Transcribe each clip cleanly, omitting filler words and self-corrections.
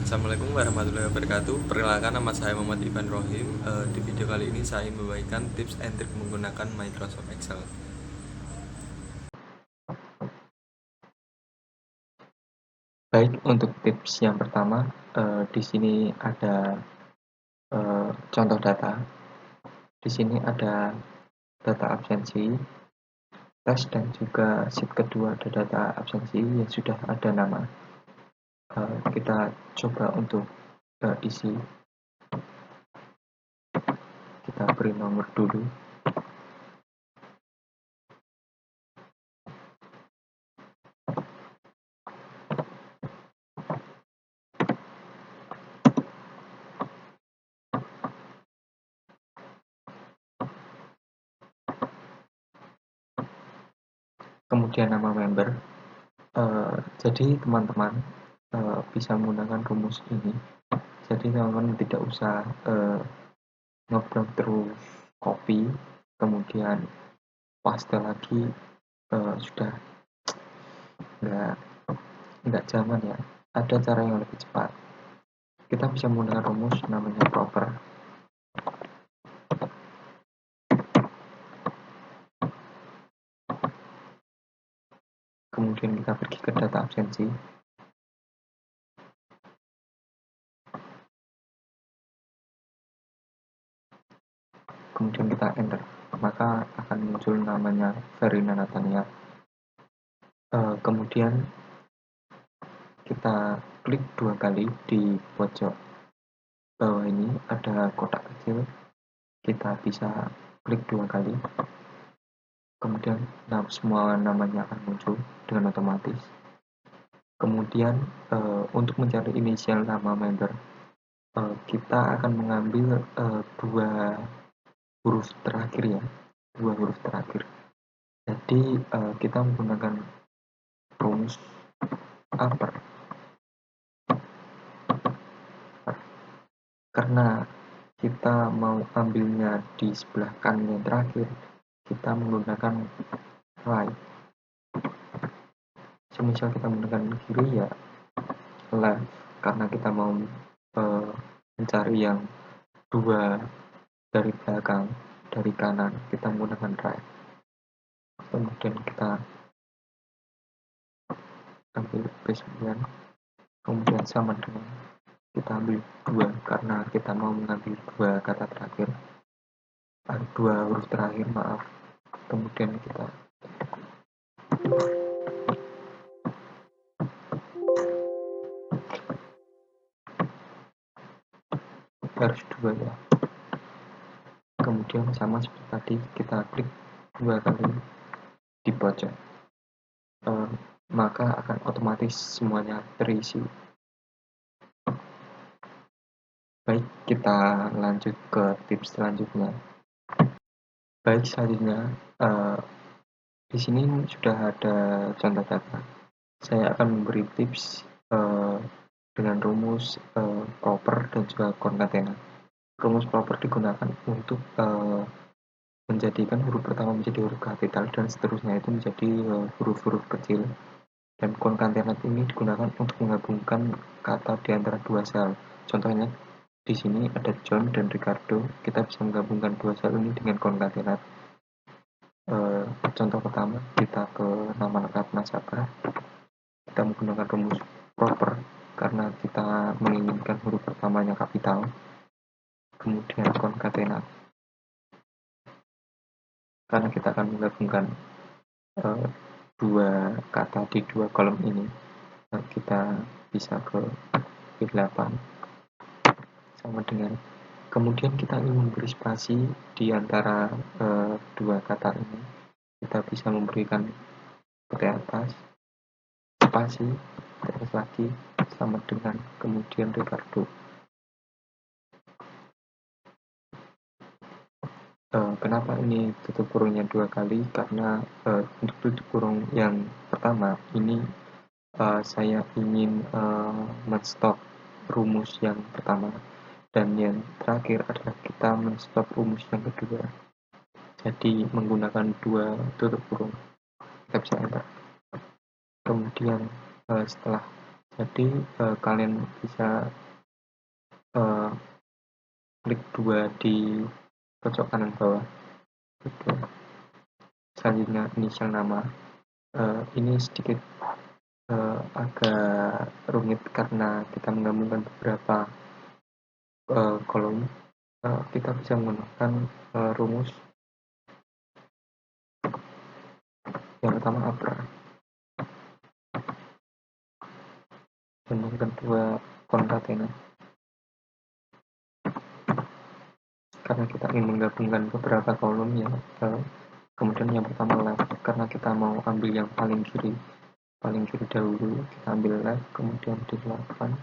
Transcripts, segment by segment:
Assalamualaikum warahmatullahi wabarakatuh. Perkenalkan, nama saya Muhammad Ivan Rohim. Di video kali ini saya membagikan tips and trik menggunakan Microsoft Excel. Baik, untuk tips yang pertama, di sini ada contoh data. Di sini ada data absensi, tes, dan juga sheet kedua ada data absensi yang sudah ada nama. Kita coba untuk isi. Kita beri nomor dulu. Kemudian nama member. Jadi teman-teman bisa menggunakan rumus ini. Jadi teman-teman tidak usah ngeblok terus copy, kemudian paste lagi. Sudah nggak zaman ya. Ada cara yang lebih cepat. Kita bisa menggunakan rumus namanya proper. Kemudian kita pergi ke data absensi. Kemudian kita enter, maka akan muncul namanya Verina Natania. Kemudian kita klik 2 kali di pojok bawah ini ada kotak kecil. Kita bisa klik 2 kali. Kemudian semua namanya akan muncul dengan otomatis. Kemudian untuk mencari inisial nama member, kita akan mengambil 2 huruf terakhir ya, 2 huruf terakhir. Jadi kita menggunakan rumus upper. Karena kita mau ambilnya di sebelah kanan yang terakhir, kita menggunakan right. Semisal kita menggunakan kiri ya left, karena kita mau mencari yang 2 dari belakang, dari kanan, kita menggunakan right. Kemudian kita ambil B9, kemudian sama dengan kita ambil 2 karena kita mau mengambil 2 kata terakhir, 2 huruf terakhir, maaf. Kemudian kita harus 2 ya. Kemudian sama seperti tadi, kita klik 2 kali di pojok, maka akan otomatis semuanya terisi. Baik, kita lanjut ke tips selanjutnya. Baik, selanjutnya di sini sudah ada contoh data. Saya akan memberi tips dengan rumus proper dan juga concatenate. Rumus proper digunakan untuk menjadikan huruf pertama menjadi huruf kapital dan seterusnya itu menjadi huruf-huruf kecil. Dan concatenate ini digunakan untuk menggabungkan kata di antara 2 sel. Contohnya di sini ada John dan Ricardo. Kita bisa menggabungkan 2 sel ini dengan concatenate. Contoh pertama, kita ke nama lengkap nasabah. Kita menggunakan rumus proper karena kita menginginkan huruf pertamanya kapital. Kemudian concatenate karena kita akan menggabungkan 2 kata di 2 kolom ini. Kita bisa ke B8 sama dengan, kemudian kita ingin memberi spasi di antara 2 kata ini. Kita bisa memberikan seperti atas, spasi, terus lagi, sama dengan, kemudian Ricardo. Kenapa ini tutup kurungnya 2 kali? Karena untuk tutup kurung yang pertama ini saya ingin men-stop rumus yang pertama, dan yang terakhir adalah kita men-stop rumus yang kedua. Jadi menggunakan 2 tutup kurung. Kita bisa enter. Kemudian setelah Jadi kalian bisa klik 2 di pojok kanan bawah. Oke. Selanjutnya inisial nama. Ini sedikit agak rumit karena kita menggabungkan beberapa kolom. Kita bisa menggunakan rumus. Yang pertama APRA, dan yang kedua konkatena. Karena kita ingin menggabungkan beberapa kolom ya. Kemudian yang pertama left, karena kita mau ambil yang paling kiri dahulu, kita ambil left, kemudian di 8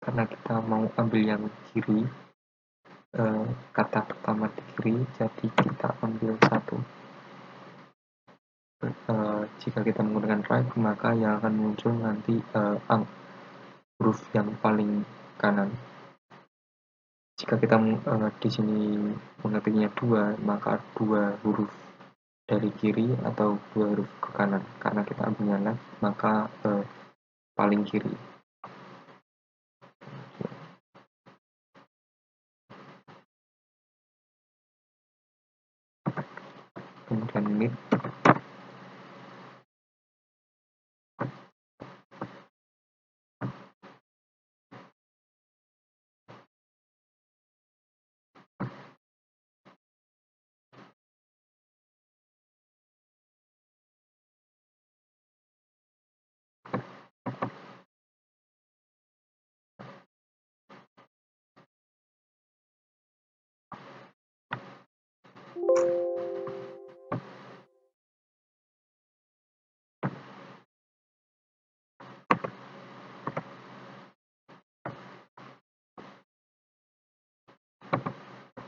karena kita mau ambil yang kiri, kata pertama di kiri, jadi kita ambil 1. Jika kita menggunakan right, maka yang akan muncul nanti huruf yang paling kanan. Jika kita di sini mengetiknya 2, maka 2 huruf dari kiri atau 2 huruf ke kanan. Karena kita ambilnya left, maka paling kiri. Kemudian mid.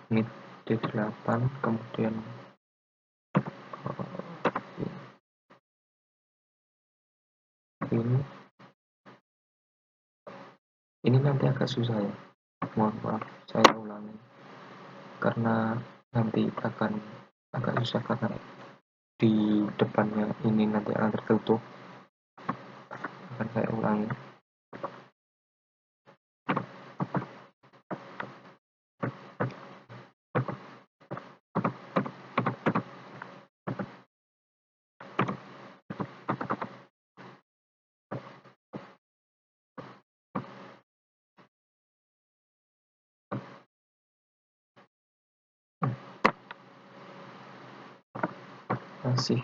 Mid D8, kemudian ini nanti agak susah ya, mohon maaf saya ulangi karena nanti akan agak susah karena di depannya ini nanti akan tertutup. Akan saya ulangi. Masih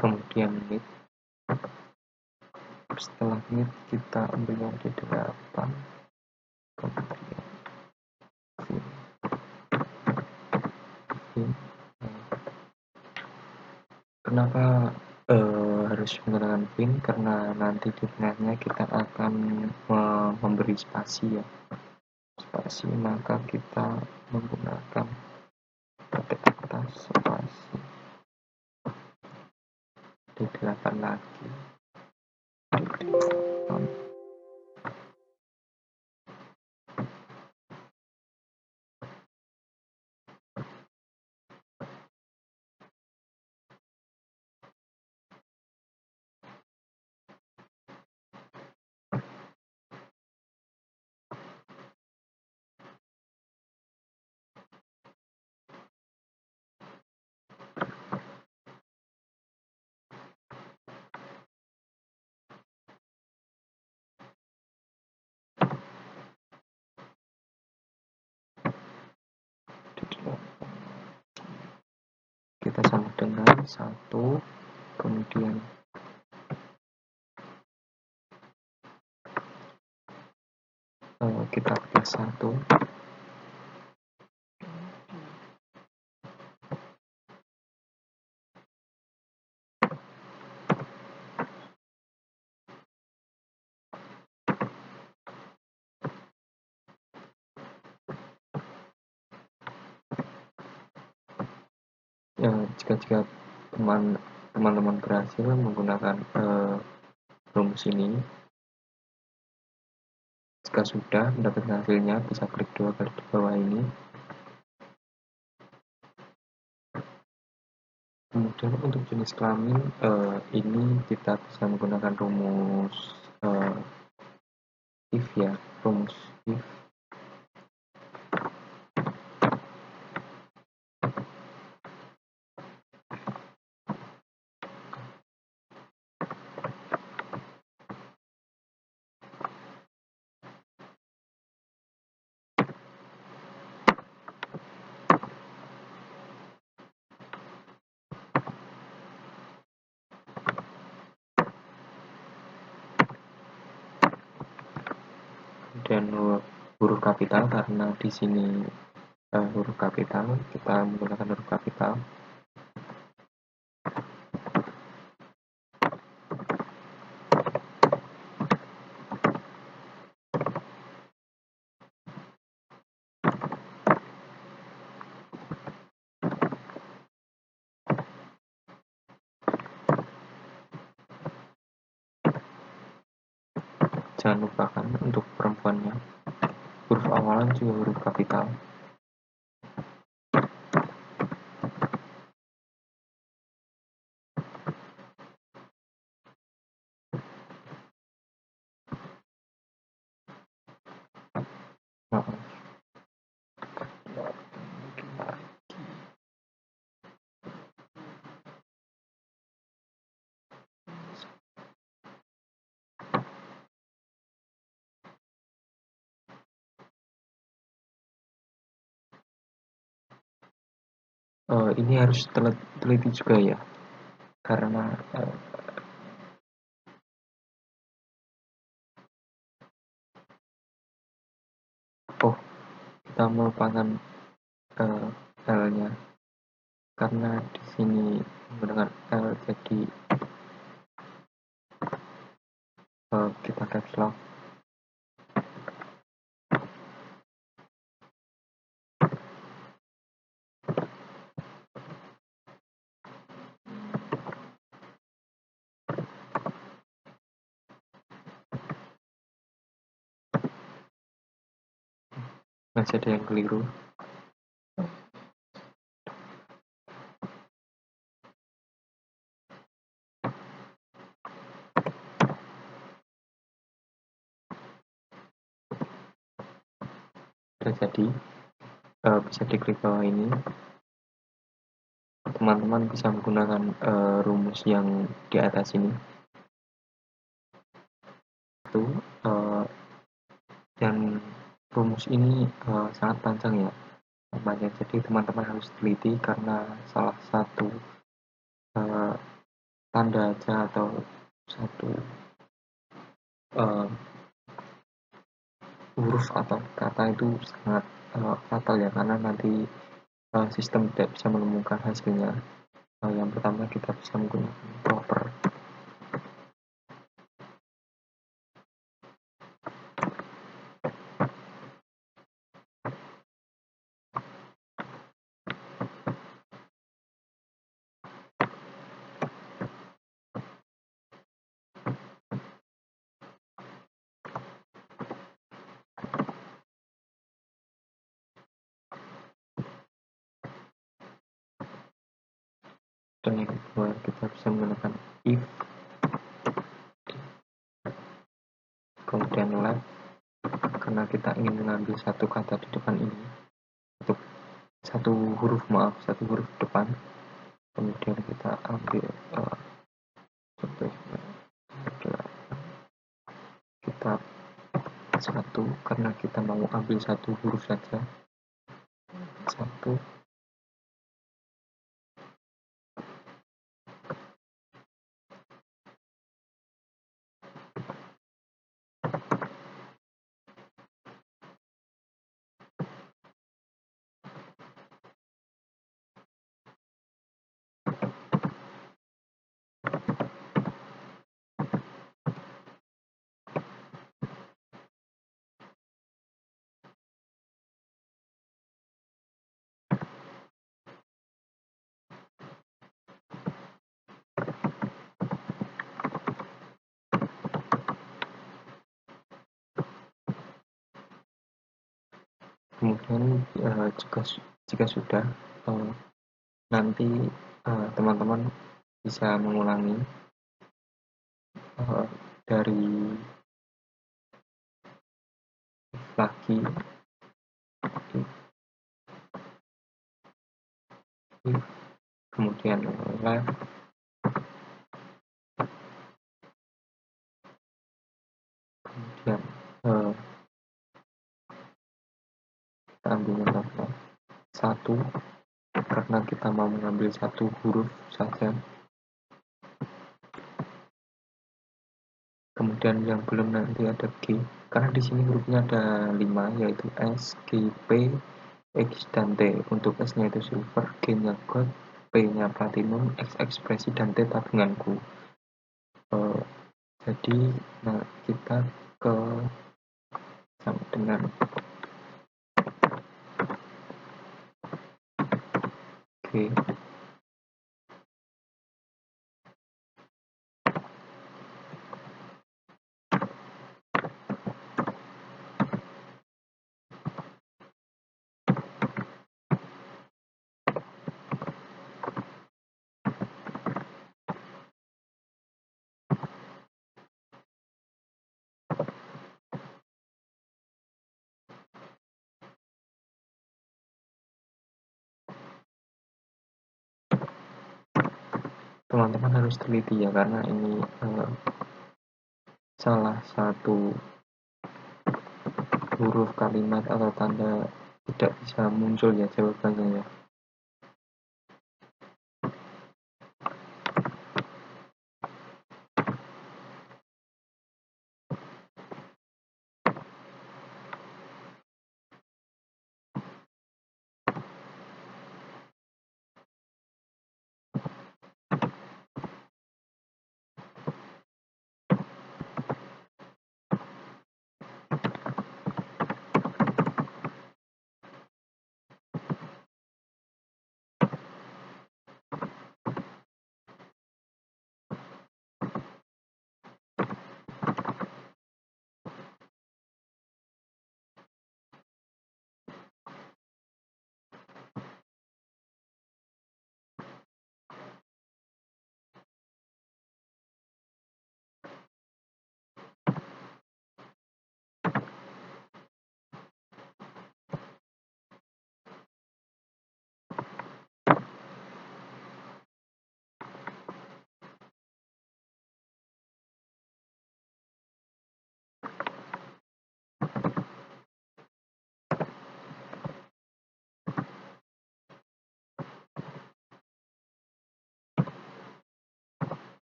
kemudian mid. Setelah mid kita ambil yang D8, kemudian fin. Kenapa harus menggunakan fin? Karena nanti di tengahnya kita akan memberi spasi ya, spasi, maka kita menggunakan ketik atas spasi D8 lagi. D8. Kita sama dengan 1, kemudian kita plus 1, Jika teman-teman berhasil menggunakan rumus ini, jika sudah mendapatkan hasilnya, bisa klik 2 garis di bawah ini. Kemudian untuk jenis kelamin, ini kita bisa menggunakan rumus if ya, rumus if. Dan huruf kapital, karena di sini huruf kapital, kita menggunakan huruf kapital. Jangan lupakan untuk perempuannya, huruf awalan juga huruf kapital. Maaf. Ini harus teliti juga ya, karena kita melupakan L-nya, karena di sini menggunakan L, jadi kita caps lock. Masih ada yang keliru. Jadi bisa diklik bawah ini. Teman-teman bisa menggunakan rumus yang di atas ini. Dan rumus ini sangat panjang ya, jadi teman-teman harus teliti, karena salah satu tanda aja atau satu huruf atau kata itu sangat fatal ya, karena nanti sistem tidak bisa menemukan hasilnya. Yang pertama, kita bisa menggunakan proper. Dan yang kedua, kita bisa menggunakan if, kemudian left, karena kita ingin mengambil satu kata di depan ini, untuk satu huruf depan, kemudian kita ambil contohnya kita satu, karena kita mau ambil satu huruf saja, satu, Kemudian jika sudah, nanti teman-teman bisa mengulangi dari lagi kemudian left, kemudian kita ambil contohnya 1 karena kita mau mengambil 1 huruf saja. Kemudian yang belum nanti ada G, karena di sini hurufnya ada 5 yaitu S, G, P, X, dan T. Untuk S-nya itu silver, G-nya gold, P-nya platinum, X ekspresi, dan T tabunganku. Jadi kita ke sama dengan G. Teman-teman harus teliti ya, karena ini salah satu huruf kalimat atau tanda tidak bisa muncul ya jawabannya ya.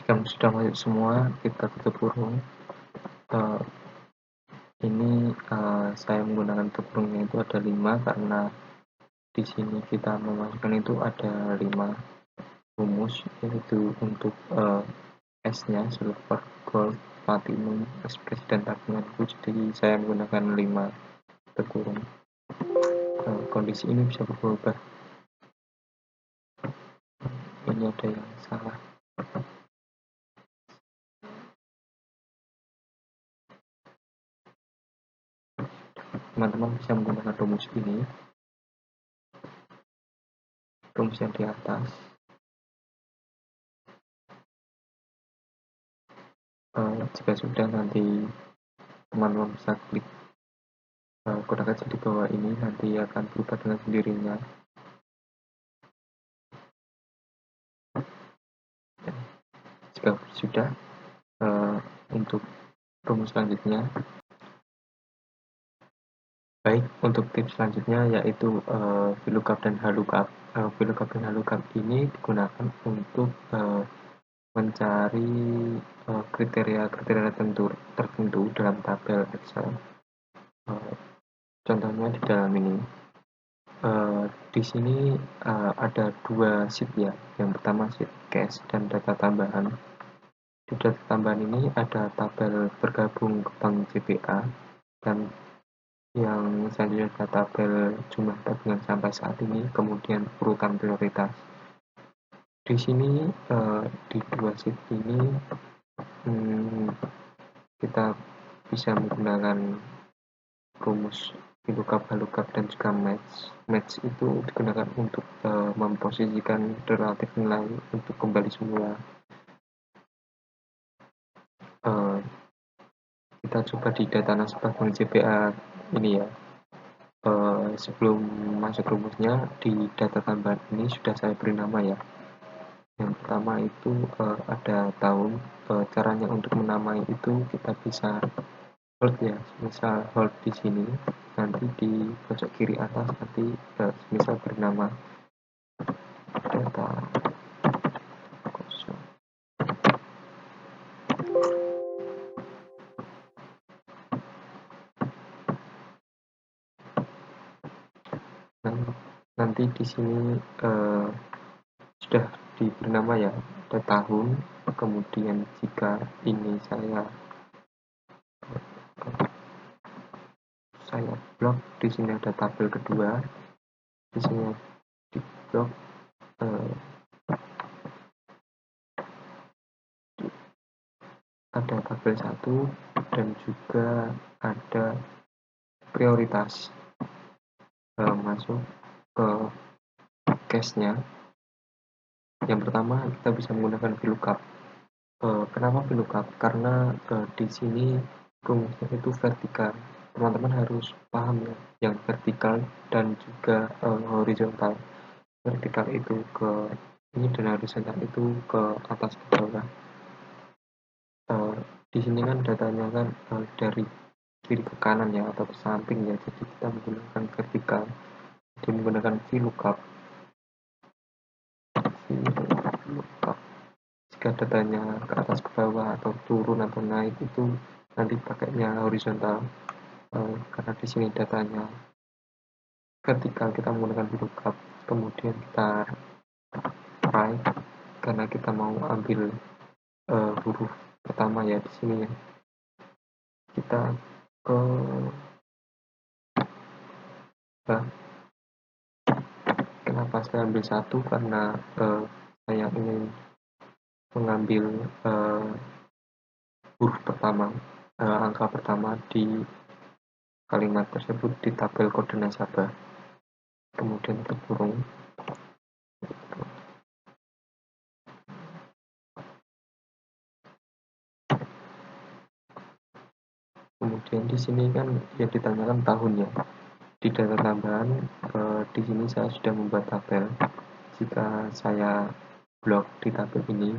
Jika sudah masuk semua, kita tutup kurung. Ini saya menggunakan tutup kurungnya itu ada 5 karena di sini kita memasukkan itu ada 5 rumus, yaitu untuk S-nya silver, gold, platinum, express, dan tabunganku. Jadi saya menggunakan 5 tutup kurung. Kondisi ini bisa berubah. Ini ada yang salah. Teman-teman bisa menggunakan rumus ini, rumus yang di atas. Jika sudah, nanti teman-teman bisa klik kotak kecil di bawah ini, nanti akan berubah dengan sendirinya. Jika sudah, untuk rumus selanjutnya, baik untuk tips selanjutnya yaitu VLOOKUP dan HLOOKUP. VLOOKUP dan HLOOKUP ini digunakan untuk mencari kriteria-kriteria tertentu dalam tabel Excel. Contohnya di dalam ini. Di sini ada dua sheet ya. Yang pertama sheet cash dan data tambahan. Di data tambahan ini ada tabel bergabung ke bank CBA dan yang selanjutnya ada tabel jumlah tabungan sampai saat ini, kemudian urutan prioritas. Di sini di dua sheet ini kita bisa menggunakan rumus VLOOKUP, HLOOKUP, dan juga match. Match itu digunakan untuk memposisikan relatif nilai untuk kembali semula. Kita coba di data nasabah bank CBA ini ya. Sebelum masuk rumusnya, di data tambahan ini sudah saya beri nama ya. Yang pertama itu ada tahun. Caranya untuk menamai itu kita bisa hold ya, misal hold di sini, nanti di pojok kiri atas nanti misal bernama data kosong. Nah, nanti di sini sudah diberi nama ya, ada tahun, kemudian jika ini saya blok, di sini ada tabel kedua, di sini di blok ada tabel 1 dan juga ada prioritas masuk ke case-nya. Yang pertama kita bisa menggunakan VLOOKUP. Kenapa VLOOKUP? Karena di sini rumusnya itu vertikal. Teman-teman harus paham ya, yang vertikal dan juga horizontal. Vertikal itu ke ini dan horizontal itu ke atas ke bawah. Di sini kan datanya kan dari kiri ke kanan ya, atau ke samping ya, jadi kita menggunakan vertikal, jadi menggunakan VLOOKUP. Jika datanya ke atas ke bawah atau turun atau naik itu nanti pakainya horizontal. Karena di sini datanya vertikal, kita menggunakan VLOOKUP, kemudian kita right karena kita mau ambil huruf pertama ya di sini ya. Kita ke kenapa saya ambil 1? Karena saya ingin mengambil huruf pertama, angka pertama di kalimat tersebut di tabel kode nasabah, kemudian terkurung. Kemudian di sini kan yang ditanyakan tahun ya. Di data tambahan di sini saya sudah membuat tabel. Jika saya blok di tabel ini,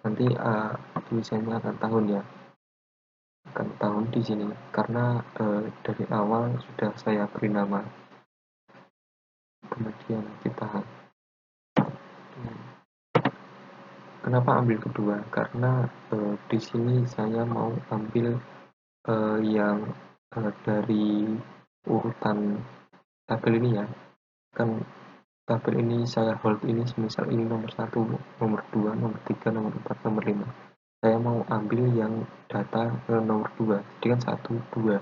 nanti tulisannya akan tahun ya, akan tahun di sini karena dari awal sudah saya beri nama. Kemudian kita kenapa ambil kedua? Karena di sini saya mau ambil yang dari urutan tabel ini ya. Kan tabel ini saya hold ini, misal ini nomor 1, nomor 2, nomor 3, nomor 4, nomor 5. Saya mau ambil yang data nomor 2. Jadi kan 1, 2.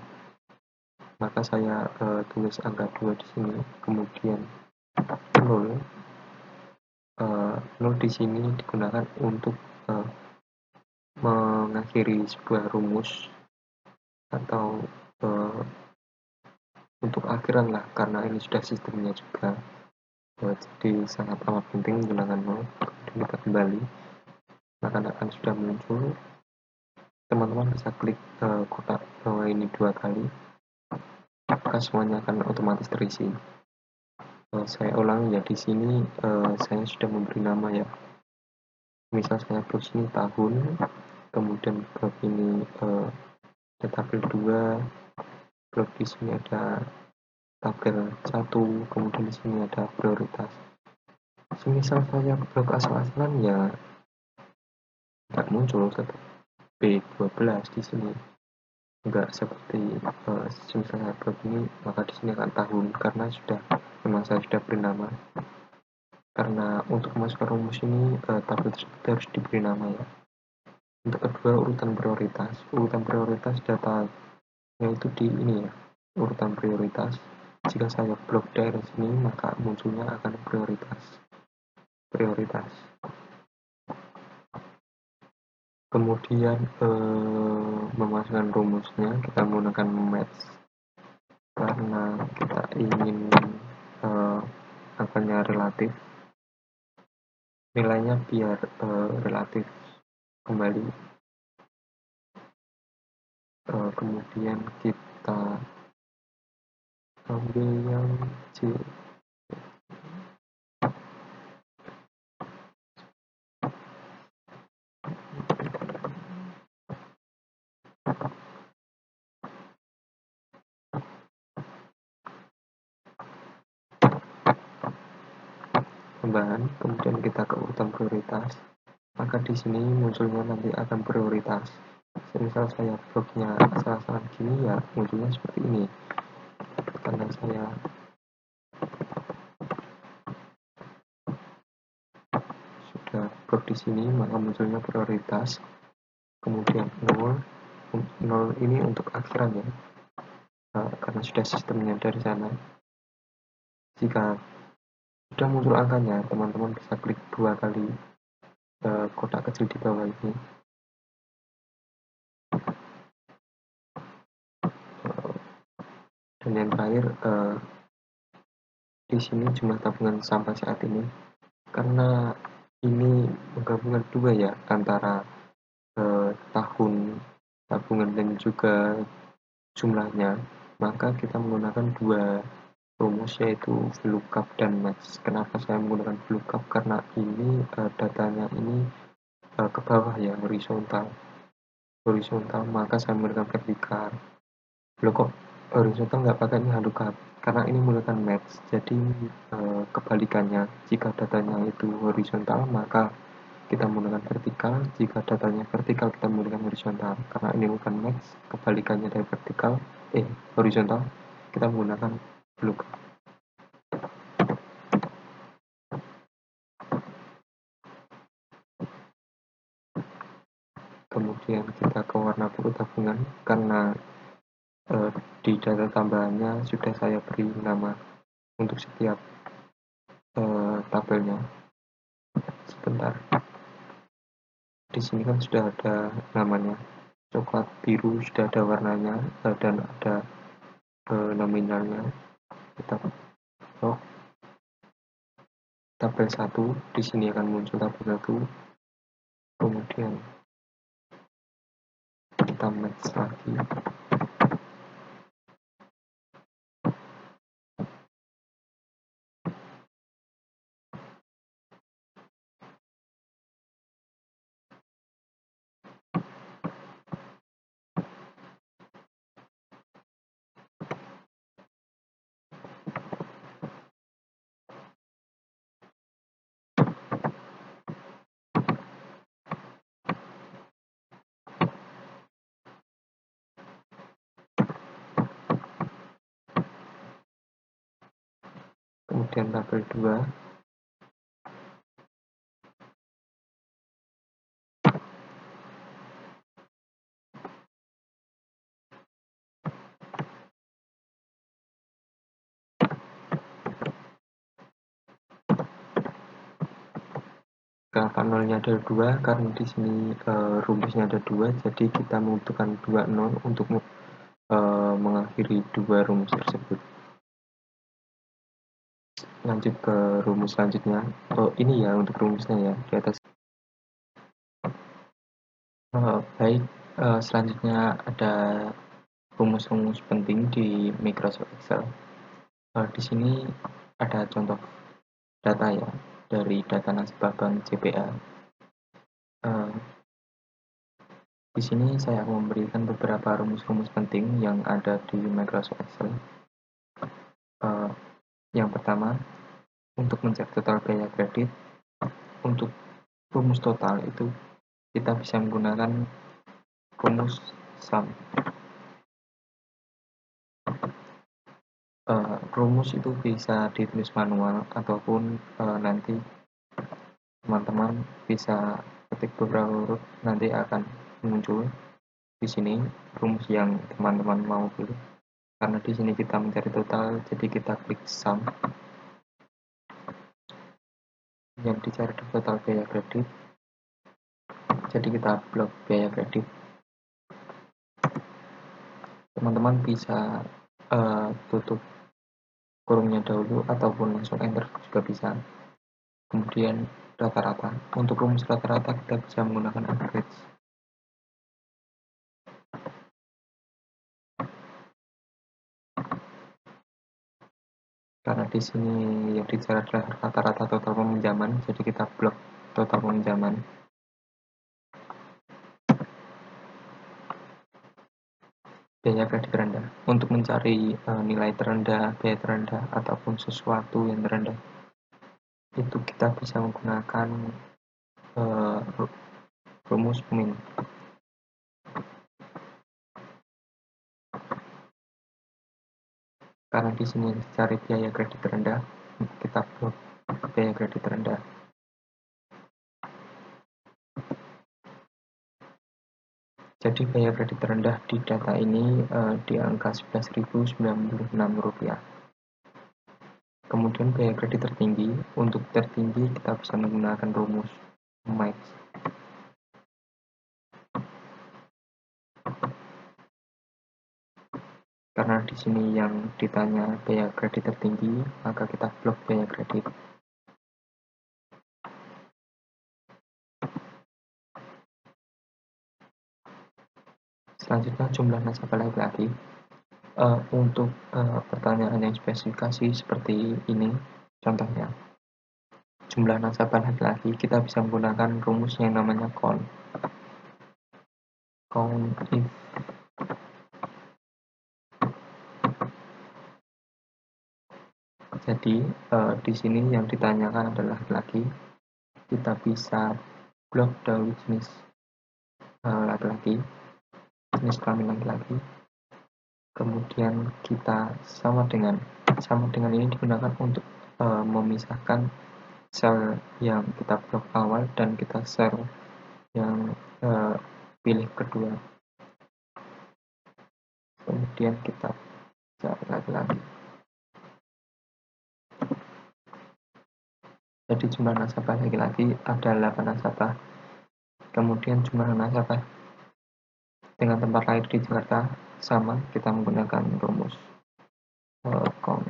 Maka saya tulis angka 2 di sini, kemudian 0. 0 di sini digunakan untuk mengakhiri sebuah rumus atau untuk akhiran lah, karena ini sudah sistemnya juga. Jadi sangat amat penting menggunakan nol. Kemudian kita kembali, akan sudah muncul. Teman-teman bisa klik kotak bawah ini 2 kali, maka semuanya akan otomatis terisi. Saya ulang ya, di sini saya sudah memberi nama ya. Misal saya blok sini tahun, kemudian blok ini ada tabel 2, blok di sini ada tabel 1, kemudian di sini ada prioritas. Semisal saya blok asal-asalan ya nggak muncul, tetap B12 di sini. Enggak seperti semisal saya blok ini, maka di sini akan tahun, karena memang saya sudah beri nama. Karena untuk memasukkan rumus ini tabel tersebut harus diberi nama ya. Untuk kedua, urutan prioritas datanya itu di ini ya, urutan prioritas. Jika saya blok daerah sini, maka munculnya akan prioritas. Kemudian memasukkan rumusnya, kita menggunakan match karena kita ingin angkanya relatif, nilainya biar relatif kembali. Kemudian kita ambil yang C. Tambahan, kemudian kita ke urutan prioritas, maka di sini munculnya nanti akan prioritas. Misal saya bloknya asal-asalan gini ya, munculnya seperti ini. Karena saya sudah blok di sini, maka munculnya prioritas. Kemudian 0 ini untuk akhiran ya, karena sudah sistemnya dari sana. Jika sudah muncul angkanya, teman-teman bisa klik 2 kali kotak kecil di bawah ini. Dan yang terakhir, di sini jumlah tabungan sampai saat ini, karena ini menggabungkan 2 ya, antara tahun tabungan dan juga jumlahnya, maka kita menggunakan 2 rumus, yaitu VLOOKUP dan match. Kenapa saya menggunakan VLOOKUP? Karena ini datanya ini ke bawah ya, horizontal, maka saya menggunakan vertikal. Loh kok horizontal nggak pakai ini VLOOKUP? Karena ini menggunakan match, jadi kebalikannya, jika datanya itu horizontal maka kita menggunakan vertikal, jika datanya vertikal kita menggunakan horizontal. Karena ini bukan match, kebalikannya dari horizontal, kita menggunakan VLOOKUP. Kemudian kita ke warna biru tabungan, karena di data tambahannya sudah saya beri nama untuk setiap tabelnya. Sebentar, di sini kan sudah ada namanya, coklat biru sudah ada warnanya dan ada nominalnya. Kita blok tabel 1, di sini akan muncul tabel 1. Kemudian kita match lagi. Kemudian tabel 2, kenapa nolnya ada 2? Karena di sini rumusnya ada 2, jadi kita membutuhkan 2 nol untuk mengakhiri 2 rumus tersebut. lanjut ke rumus selanjutnya. Ini ya untuk rumusnya ya di atas. Baik, selanjutnya ada rumus-rumus penting di Microsoft Excel. Di sini ada contoh data ya dari data nasabah bank CBA. Di sini saya akan memberikan beberapa rumus-rumus penting yang ada di Microsoft Excel. Yang pertama, untuk mencari total biaya kredit, untuk rumus total itu kita bisa menggunakan rumus SUM. Rumus itu bisa ditulis manual ataupun nanti teman-teman bisa ketik beberapa huruf, nanti akan muncul di sini rumus yang teman-teman mau pilih. Karena di sini kita mencari total, jadi kita klik SUM. Yang dicari total biaya kredit, jadi kita blok biaya kredit. Teman-teman bisa tutup kurungnya dahulu ataupun langsung enter juga bisa. Kemudian rata-rata, untuk rumus rata-rata kita bisa menggunakan average. Karena di sini yang dicari adalah rata-rata total peminjaman, jadi kita blok total peminjaman. Biaya kredit rendah, untuk mencari nilai terendah, biaya terendah, ataupun sesuatu yang terendah, itu kita bisa menggunakan rumus min. Karena di sini dicari biaya kredit rendah, kita blok biaya kredit rendah. Jadi biaya kredit terendah di data ini di angka Rp11.096. Kemudian biaya kredit tertinggi, untuk tertinggi kita bisa menggunakan rumus max. Karena di sini yang ditanya biaya kredit tertinggi, maka kita blok biaya kredit. Selanjutnya jumlah nasabah laki-laki. Untuk pertanyaan yang spesifikasi seperti ini, contohnya jumlah nasabah laki-laki, kita bisa menggunakan rumus yang namanya count if. Jadi di sini yang ditanyakan adalah laki-laki, kita bisa blok dahulu jenis laki-laki, jenis kelamin laki-laki. Kemudian kita sama dengan ini digunakan untuk memisahkan sel yang kita blok awal dan kita sel yang pilih kedua. Kemudian kita cari laki-laki. Jadi jumlah nasabah laki-laki ada 8 nasabah. Kemudian jumlah nasabah dengan tempat lahir di Jakarta sama, kita menggunakan rumus count.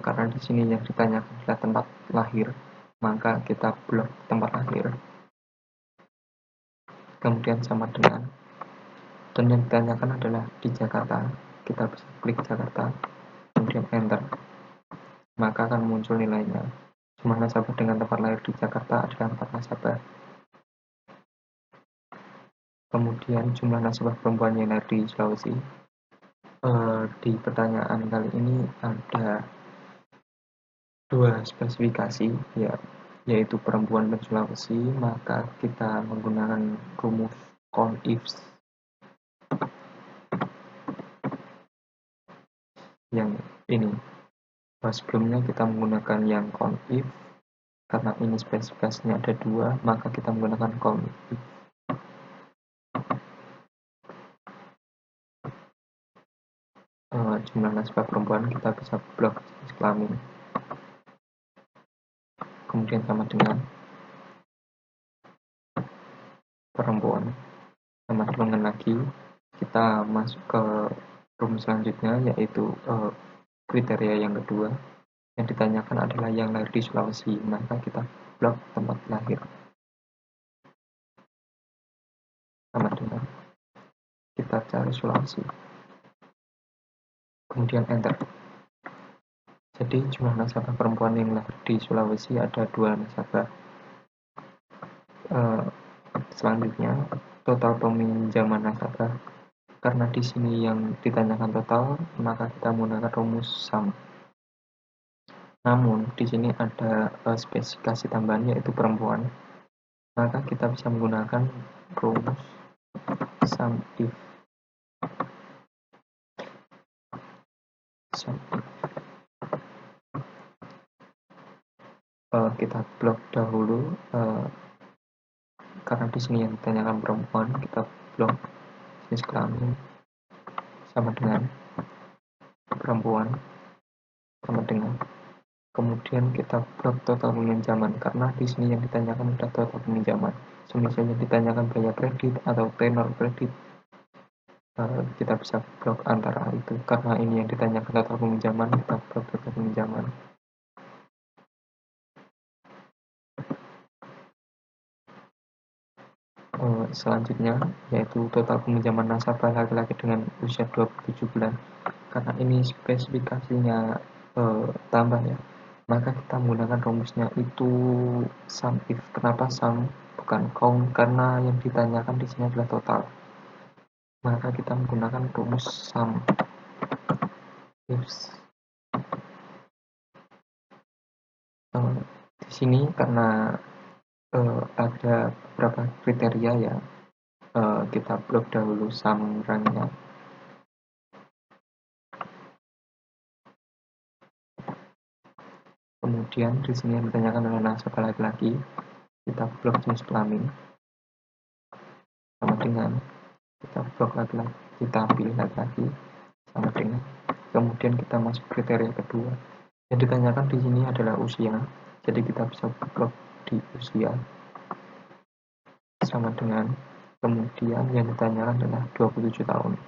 Karena di sini yang ditanyakan adalah tempat lahir, maka kita blok tempat lahir. Kemudian sama dengan, dan yang ditanyakan adalah di Jakarta, kita bisa klik Jakarta, kemudian enter, maka akan muncul nilainya. Jumlah nasabah dengan tempat lahir di Jakarta adalah 4 nasabah. Kemudian jumlah nasabah perempuan yang lahir di Sulawesi. Di pertanyaan kali ini ada 2 spesifikasi, yaitu perempuan dan Sulawesi, maka kita menggunakan rumus count if. Yang ini, sebelumnya kita menggunakan yang count if, karena ini spesifikasinya ada 2, maka kita menggunakan count if. jumlah nasabah perempuan, kita bisa blok jenis kelamin. Kemudian sama dengan perempuan. Sama dengan lagi, kita masuk ke rumus selanjutnya, yaitu kriteria yang kedua. Yang ditanyakan adalah yang lahir di Sulawesi, maka kita blok tempat lahir. Sama dengan kita cari Sulawesi. Kemudian enter. Jadi jumlah nasabah perempuan yang lahir di Sulawesi ada 2 nasabah. Selanjutnya total peminjaman nasabah. Karena di sini yang ditanyakan total, maka kita menggunakan rumus SUM. Namun di sini ada spesifikasi tambahan, yaitu perempuan. Maka kita bisa menggunakan rumus SUM if. Kita blok dahulu, karena di sini yang ditanyakan perempuan, kita blok jenis kelamin sama dengan perempuan, sama dengan, kemudian kita blok total peminjaman, karena di sini yang ditanyakan adalah total peminjaman. Semisal yang ditanyakan biaya kredit atau tenor kredit, kita bisa blok antara itu, karena ini yang ditanyakan total peminjaman, kita blok total peminjaman. Selanjutnya yaitu total peminjaman nasabah laki-laki dengan usia 27 bulan. Karena ini spesifikasinya tambah ya, maka kita menggunakan rumusnya itu SUM if. Kenapa SUM bukan count? Karena yang ditanyakan di sini adalah total, maka kita menggunakan rumus SUM if. Di sini karena ada beberapa kriteria ya, kita blok dahulu SUM rangnya. Kemudian di sini yang ditanyakan adalah nasabah laki-laki, kita blok jenis kelamin sama dengan kita blok laki-laki, kita pilih laki-laki sama dengan, kemudian kita masuk kriteria kedua. Yang ditanyakan di sini adalah usia, jadi kita bisa blok di usia sama dengan, kemudian yang ditanyakan adalah 27 tahun.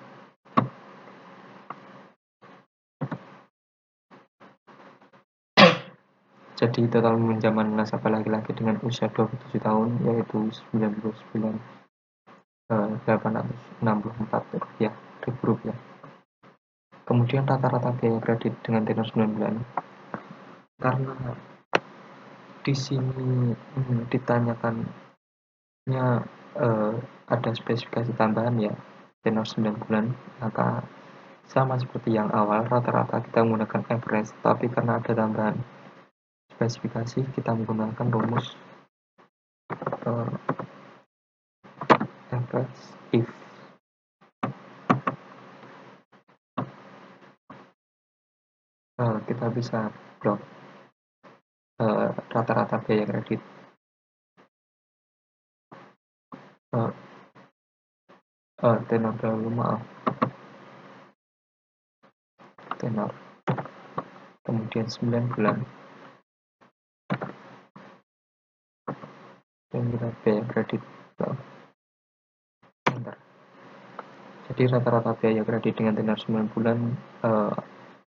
Jadi total peminjaman nasabah laki-laki dengan usia 27 tahun yaitu 99.864 rupiah. Kemudian rata-rata biaya kredit dengan tenor 9 bulan. Karena di sini ditanyakannya ada spesifikasi tambahan ya, tenor 9 bulan, maka sama seperti yang awal, rata-rata kita menggunakan average, tapi karena ada tambahan spesifikasi, kita menggunakan rumus average if. Kita bisa blok rata-rata biaya kredit, tenor dahulu, maaf, tenor, kemudian 9 bulan, dan kita biaya kredit. Jadi rata-rata biaya kredit dengan tenor 9 bulan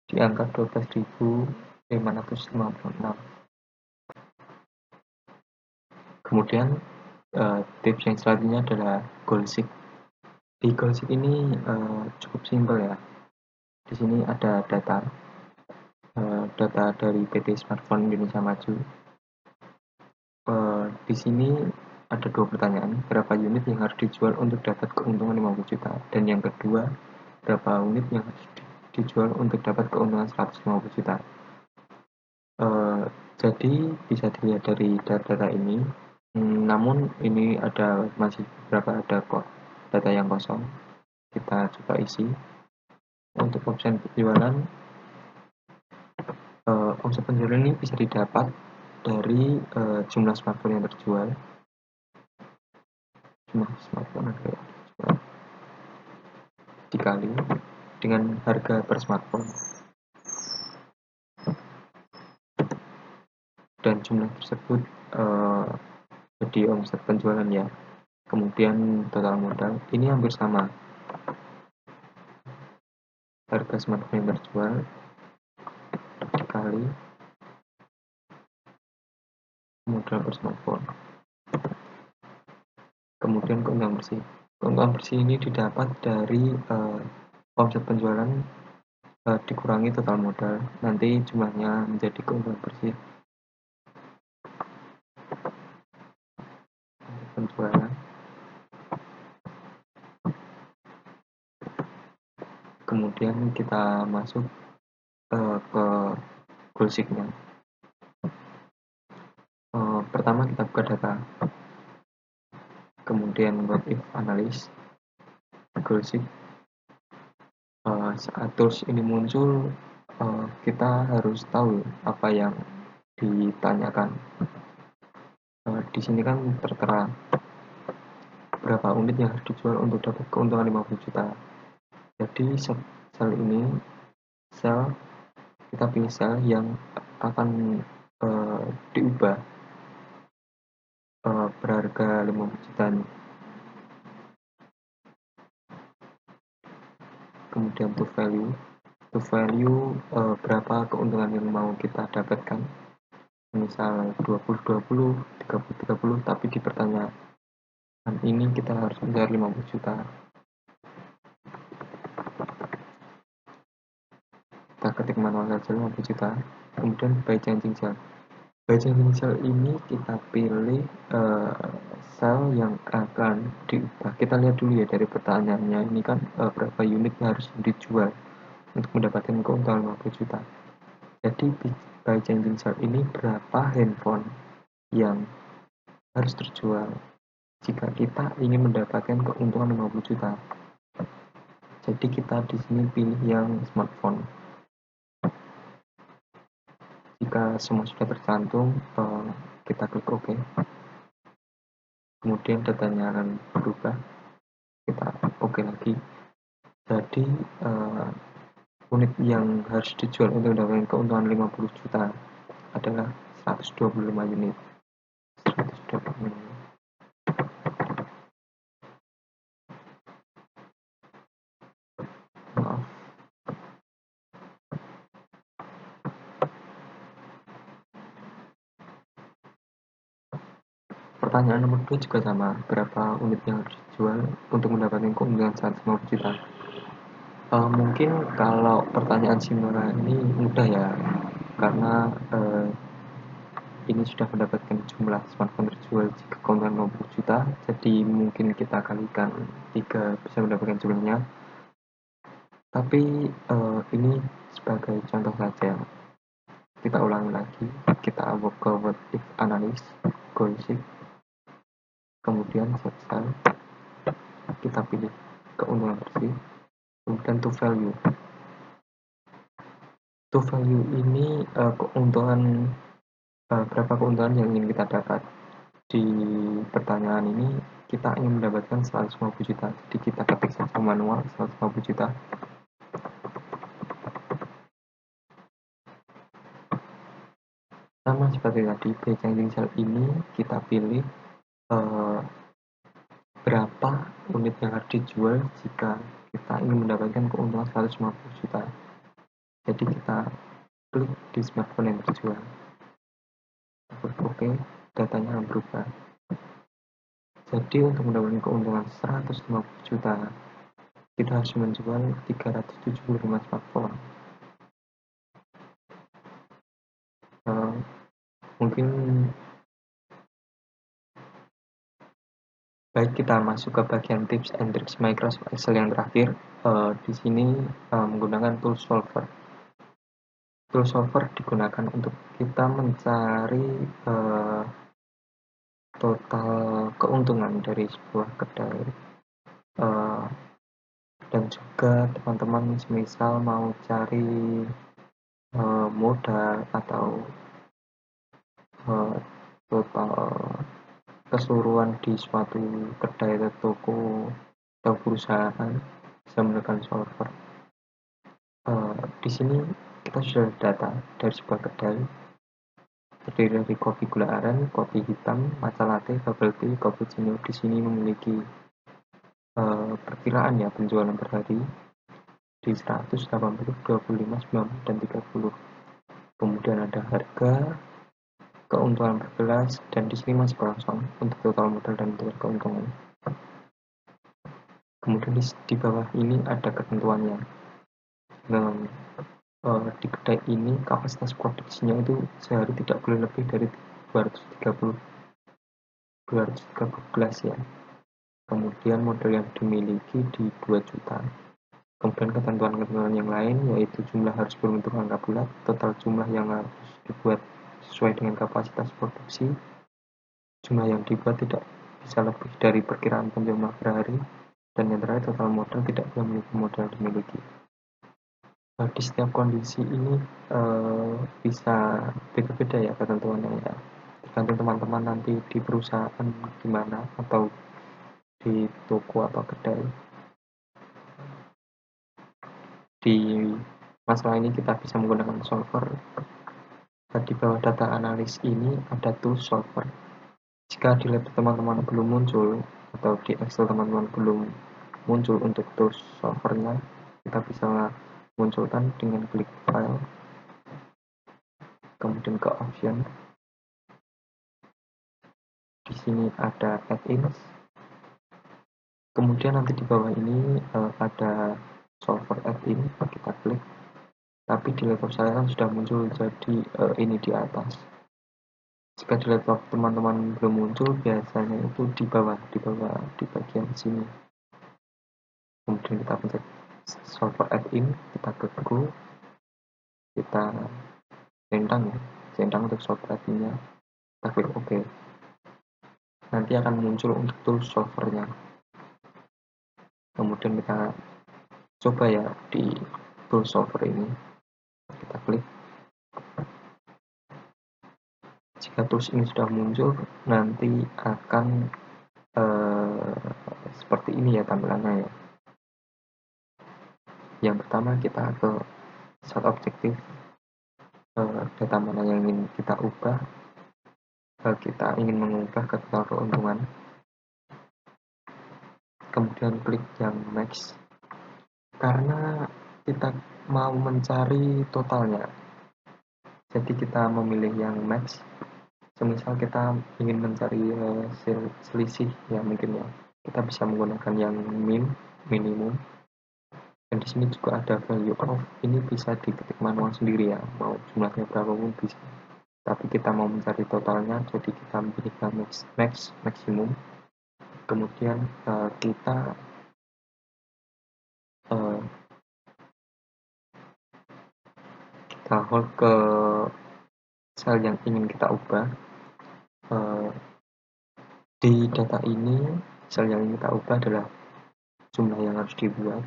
di angka 12.556. Kemudian tips yang selanjutnya adalah goalseek. Di goalseek ini cukup simpel ya. Di sini ada data dari PT Smartphone Indonesia Maju. Di sini ada 2 pertanyaan, berapa unit yang harus dijual untuk dapat keuntungan 50 juta, dan yang kedua, berapa unit yang harus dijual untuk dapat keuntungan 150 juta. Jadi bisa dilihat dari data ini, namun ini masih beberapa data yang kosong. Kita coba isi. Untuk opsi penjualan, omset penjualan ini bisa didapat dari jumlah smartphone yang terjual. Jumlah smartphone yang terjual dikali dengan harga per smartphone, dan jumlah tersebut jadi omset penjualan ya. Kemudian total modal ini hampir sama, harga smartphone yang terjual dikali modal per smartphone. Kemudian keuntungan bersih ini didapat dari omset penjualan dikurangi total modal, nanti jumlahnya menjadi keuntungan bersih. Penjualan, kemudian kita masuk ke goal sheet-nya. Pertama kita buka data, kemudian what if analysis, goal sheet. Saat tools ini muncul, kita harus tahu apa yang ditanyakan. Di sini kan tertera berapa unit yang harus dijual untuk dapat keuntungan 50 juta. Jadi sel ini, kita pilih sel yang akan diubah berharga 50 juta. Kemudian to value berapa keuntungan yang mau kita dapatkan, misal 20-20, 30-30, tapi di pertanyaan ini kita harus mencari 50 juta. Kita ketik manual saja 50 juta. Kemudian buy changing cell. Buy changing cell ini kita pilih sel yang akan diubah. Kita lihat dulu ya dari pertanyaannya ini kan berapa unit yang harus dijual untuk mendapatkan keuntungan 50 juta. Jadi buy changing cell ini berapa handphone yang harus terjual jika kita ingin mendapatkan keuntungan 50 juta. Jadi kita di sini pilih yang smartphone. Jika semua sudah tercantum, kita klik OK. Kemudian datanya akan berubah. Kita OK lagi. Jadi unit yang harus dijual untuk mendapatkan keuntungan 50 juta adalah 125 unit. 125 unit. Maaf. Pertanyaan nomor 2 juga sama, berapa unit yang harus dijual untuk mendapatkan keuntungan 150 juta. Mungkin kalau pertanyaan Simora ini mudah ya, karena ini sudah mendapatkan jumlah smartphone terjual jika keuntungan 50 juta, jadi mungkin kita kalikan 3 bisa mendapatkan jumlahnya. Tapi ini sebagai contoh saja. Kita ulangi lagi, kita ke what if analysis, goal sheet, kemudian set, kita pilih keuntungan bersih, kemudian to value. To value ini keuntungan berapa keuntungan yang ingin kita dapat. Di pertanyaan ini kita ingin mendapatkan 150 juta, jadi kita ketik saja manual 150 juta. Sama seperti tadi, buy changing cell ini kita pilih berapa unit yang harus dijual jika kita ingin mendapatkan keuntungan 150 juta. Jadi kita klik di smartphone yang terjual. Oke, datanya berubah. Jadi untuk mendapatkan keuntungan 150 juta, kita harus menjual 375 smartphone. Mungkin baik, kita masuk ke bagian tips and tricks Microsoft Excel yang terakhir. Di sini menggunakan tool solver. Tool solver digunakan untuk kita mencari total keuntungan dari sebuah kedai, dan juga teman-teman semisal mau cari modal atau total keseluruhan di suatu kedai atau toko atau perusahaan, bisa menggunakan solver. Di sini kita sudah data dari sebuah kedai terdiri dari kopi gula aren, kopi hitam, matcha latte, bubble tea, cappuccino. Di sini memiliki perkiraan ya penjualan per hari di 180, 25, 90, dan 30. Kemudian ada harga, keuntungan per gelas, dan di sini masih kosong untuk total modal dan keuntungan. Kemudian di bawah ini ada ketentuannya. Nah, di kedai ini kapasitas produksinya itu sehari tidak boleh lebih dari 230 gelas ya. Kemudian modal yang dimiliki di 2 juta. Kemudian ketentuan-ketentuan yang lain yaitu jumlah harus berbentuk angka bulat, total jumlah yang harus dibuat sesuai dengan kapasitas produksi, jumlah yang dibuat tidak bisa lebih dari perkiraan penjualan per hari, dan yang terakhir total modal tidak boleh memiliki modal yang dimiliki. Di setiap kondisi ini bisa beda-beda ya ketentuannya ya, tergantung teman-teman nanti di perusahaan gimana atau di toko atau kedai. Di masalah ini kita bisa menggunakan solver. Di bawah data analis ini ada tools solver. Jika di laptop teman-teman belum muncul atau di Excel teman-teman belum muncul untuk tools solvernya, kita bisa munculkan dengan klik file, kemudian ke option. Di sini ada add-ins. Kemudian nanti di bawah ini ada solver add-in, kita klik. Tapi di laptop saya kan sudah muncul, jadi ini di atas. Jika di laptop teman-teman belum muncul, biasanya itu di bawah di bagian sini. Kemudian kita pencet solver add-in, kita ke go, kita centang untuk solver add-innya, kita klik OK. Nanti akan muncul untuk tools solvernya. Kemudian kita coba ya di tools solver ini, kita klik. Jika tools ini sudah muncul, nanti akan seperti ini ya tampilannya ya. Yang pertama kita ke set objektif, data mana yang ingin kita ubah. Kita ingin mengubah ke total keuntungan. Kemudian klik yang max, karena kita mau mencari totalnya, jadi kita memilih yang max. Semisal kita ingin mencari selisih ya, mungkin ya kita bisa menggunakan yang minimum. Dan di sini juga ada value of, ini bisa diketik manual sendiri ya, mau jumlahnya berapa pun bisa. Tapi kita mau mencari totalnya, jadi kita pilih yang maksimum. Kemudian kita hold ke sel yang ingin kita ubah. Di data ini, sel yang ingin kita ubah adalah jumlah yang harus dibuat.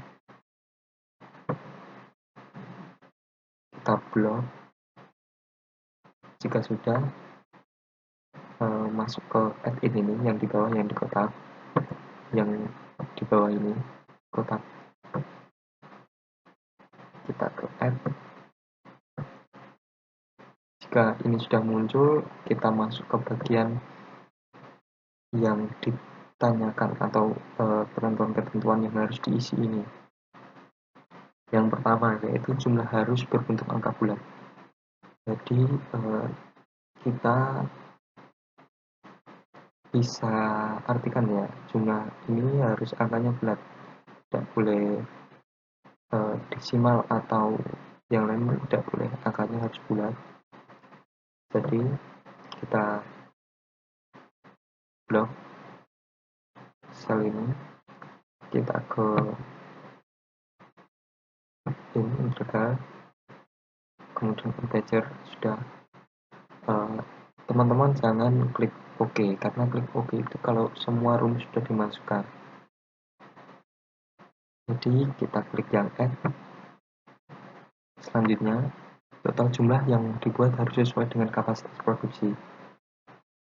Kita blok. Jika sudah, masuk ke add-in ini yang di bawah, yang di kotak, yang di bawah ini kotak, kita ke add. Jika ini sudah muncul, kita masuk ke bagian yang ditanyakan atau ketentuan-ketentuan yang harus diisi ini. Yang pertama yaitu jumlah harus berbentuk angka bulat. Jadi kita bisa artikan ya, jumlah ini harus angkanya bulat, tidak boleh desimal atau yang lain, tidak boleh, angkanya harus bulat. Jadi kita blok sel ini, kita ke ini integer, kemudian integer sudah. Teman-teman jangan klik OK, karena klik OK itu kalau semua rumus sudah dimasukkan. Jadi kita klik yang add. Selanjutnya, total jumlah yang dibuat harus sesuai dengan kapasitas produksi.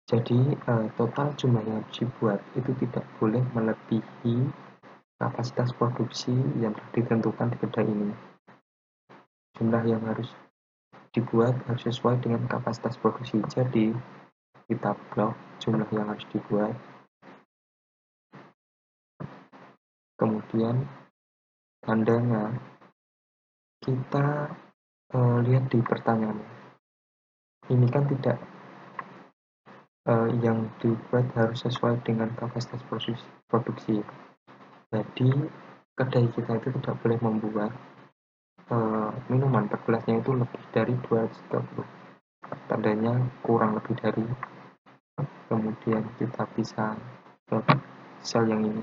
Jadi total jumlah yang harus dibuat itu tidak boleh melebihi kapasitas produksi yang ditentukan di kedai ini. jumlah yang harus dibuat harus sesuai dengan kapasitas produksi. Jadi kita blok jumlah yang harus dibuat, kemudian tandanya kita lihat di pertanyaan. Ini kan tidak yang dibuat harus sesuai dengan kapasitas produksi. Jadi kedai kita itu tidak boleh membuat minuman per gelasnya itu lebih dari 230. Tandanya kurang lebih dari. Kemudian kita bisa ke sel yang ini,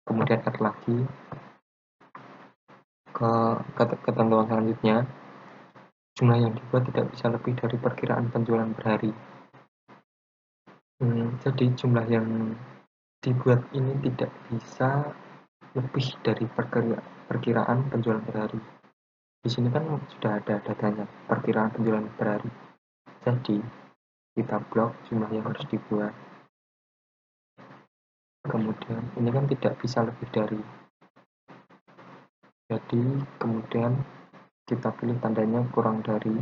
kemudian add lagi ke ketentuan selanjutnya, jumlah yang dibuat tidak bisa lebih dari perkiraan penjualan per hari. Jadi jumlah yang dibuat ini tidak bisa lebih dari perkiraan penjualan per hari. Di sini kan sudah ada datanya, perkiraan penjualan per hari. Jadi kita blok jumlah yang harus dibuat. Kemudian ini kan tidak bisa lebih dari. Jadi kemudian kita pilih tandanya kurang dari.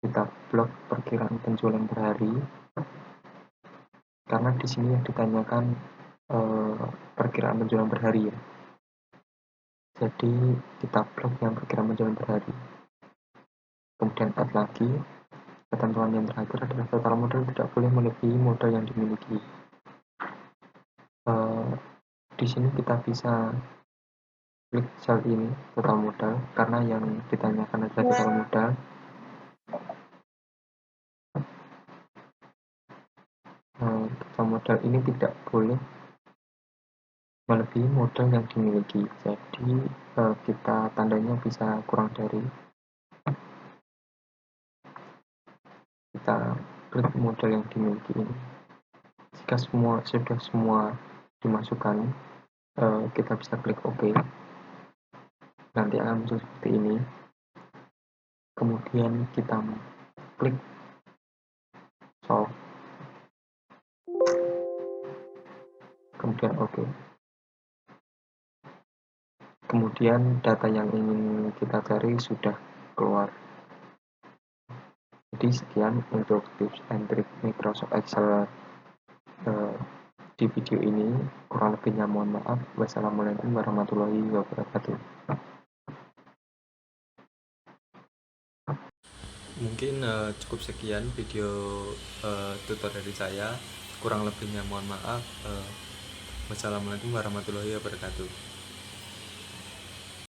Kita blok perkiraan penjualan per hari. Karena di sini yang ditanyakan perkiraan penjualan per hari ya. Jadi kita blok yang perkiraan penjualan per hari. Kemudian add lagi. Ketentuan yang terakhir adalah total modal tidak boleh melebihi modal yang dimiliki. Di sini kita bisa klik sel ini total modal karena yang ditanyakan adalah total modal. Total modal ini tidak boleh melebihi modal yang dimiliki. Jadi kita tandanya bisa kurang dari. Kita klik modal yang dimiliki ini. Jika sudah semua dimasukkan, kita bisa klik OK. Nanti akan muncul seperti ini. Kemudian kita klik solve, kemudian OK. Kemudian data yang ingin kita cari sudah keluar. Jadi sekian untuk tips and trik Microsoft Excel di video ini. Kurang lebihnya mohon maaf. Wassalamualaikum warahmatullahi wabarakatuh. Mungkin cukup sekian video tutorial dari saya. Kurang lebihnya mohon maaf. Wassalamualaikum warahmatullahi wabarakatuh.